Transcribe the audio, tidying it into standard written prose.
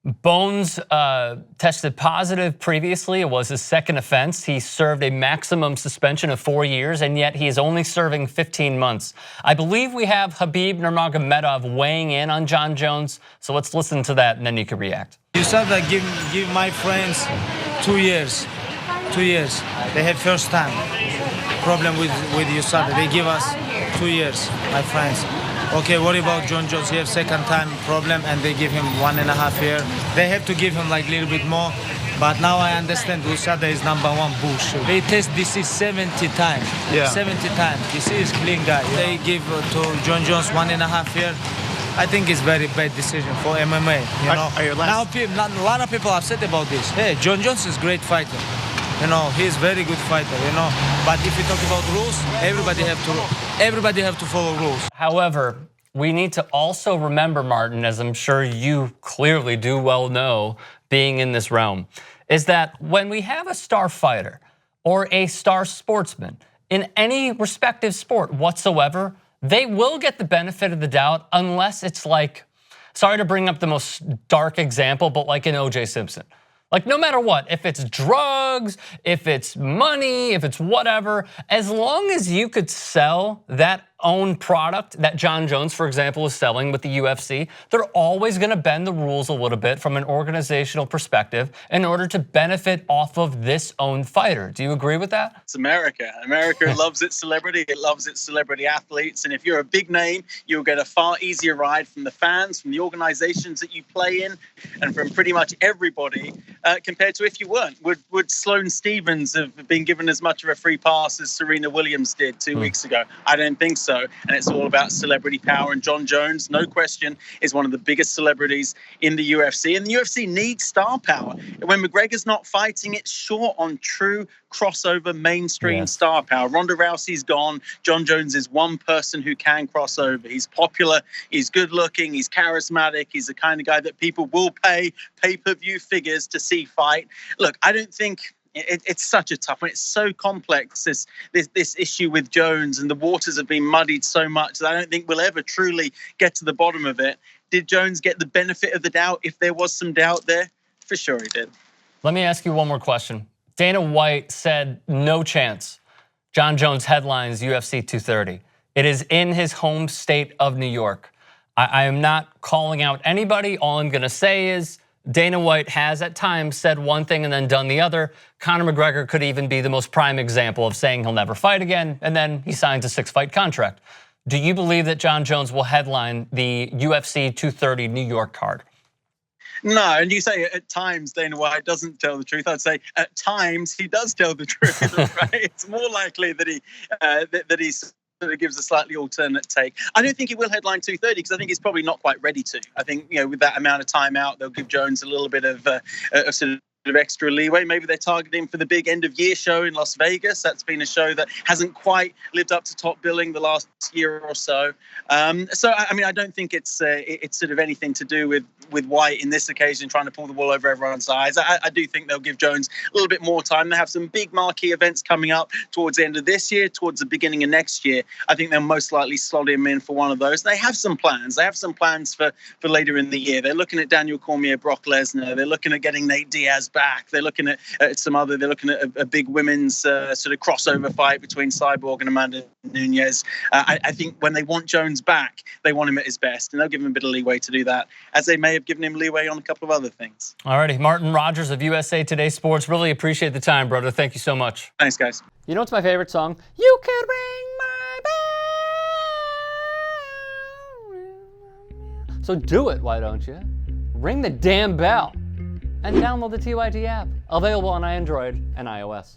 Bones tested positive previously. It was his second offense. He served a maximum suspension of 4 years, and yet he is only serving 15 months. I believe we have Khabib Nurmagomedov weighing in on Jon Jones, so let's listen to that, and then you can react. USADA give my friends 2 years. 2 years. They had first time problem with USADA. They give us 2 years, my friends. Okay, what about Jon Jones? He have second time problem and they give him 1.5 years. They have to give him like a little bit more. But now I understand USADA is #1 bullshit. They test this is 70 times. Yeah. 70 times. This is clean guy. Yeah. They give to Jon Jones 1.5 years. I think it's very bad decision for MMA. You know. Now a lot of people are upset about this. Hey, Jon Jones is great fighter. You know, he's very good fighter, you know. But if you talk about rules, everybody have to follow rules. However, we need to also remember, Martin, as I'm sure you clearly do well know, being in this realm, is that when we have a star fighter or a star sportsman in any respective sport whatsoever, they will get the benefit of the doubt unless it's like, sorry to bring up the most dark example, but like an O.J. Simpson. Like no matter what, if it's drugs, if it's money, if it's whatever, as long as you could sell that own product that Jon Jones, for example, is selling with the UFC, they're always gonna bend the rules a little bit from an organizational perspective in order to benefit off of this own fighter. Do you agree with that? It's America. America loves its celebrity. It loves its celebrity athletes. And if you're a big name, you'll get a far easier ride from the fans, from the organizations that you play in, and from pretty much everybody compared to if you weren't. Would Sloane Stephens have been given as much of a free pass as Serena Williams did 2 weeks ago? I don't think so. And it's all about celebrity power. And Jon Jones, no question, is one of the biggest celebrities in the UFC. And the UFC needs star power. When McGregor's not fighting, it's short on true crossover mainstream star power. Ronda Rousey's gone. Jon Jones is one person who can cross over. He's popular. He's good looking. He's charismatic. He's the kind of guy that people will pay pay-per-view figures to see fight. Look, I don't think it's such a tough one. It's so complex, this issue with Jones, and the waters have been muddied so much that I don't think we'll ever truly get to the bottom of it. Did Jones get the benefit of the doubt if there was some doubt there? For sure he did. Let me ask you one more question. Dana White said no chance Jon Jones headlines UFC 230. It is in his home state of New York. I am not calling out anybody. All I'm gonna say is Dana White has at times said one thing and then done the other. Conor McGregor could even be the most prime example of saying he'll never fight again, and then he signs a 6-fight contract. Do you believe that Jon Jones will headline the UFC 230 New York card? No, and you say at times Dana White doesn't tell the truth. I'd say at times he does tell the truth. Right? It's more likely that he sort of gives a slightly alternate take. I don't think he will headline 230 because I think he's probably not quite ready to. I think, you know, with that amount of time out, they'll give Jones a little bit of sort of extra leeway. Maybe they're targeting for the big end of year show in Las Vegas. That's been a show that hasn't quite lived up to top billing the last year or so. So I mean, I don't think it's sort of anything to do with White in this occasion trying to pull the wool over everyone's eyes. I do think they'll give Jones a little bit more time. They have some big marquee events coming up towards the end of this year, towards the beginning of next year. I think they'll most likely slot him in for one of those. They have some plans. They have some plans for later in the year. They're looking at Daniel Cormier, Brock Lesnar. They're looking at getting Nate Diaz back. They're looking at they're looking at a big women's sort of crossover fight between Cyborg and Amanda Nunes. I think when they want Jones back, they want him at his best, and they'll give him a bit of leeway to do that, as they may have given him leeway on a couple of other things. Alrighty, Martin Rogers of USA Today Sports. Really appreciate the time, brother. Thank you so much. Thanks, guys. You know what's my favorite song? You could ring my bell. So do it, why don't you? Ring the damn bell and download the TYT app. Available on Android and iOS.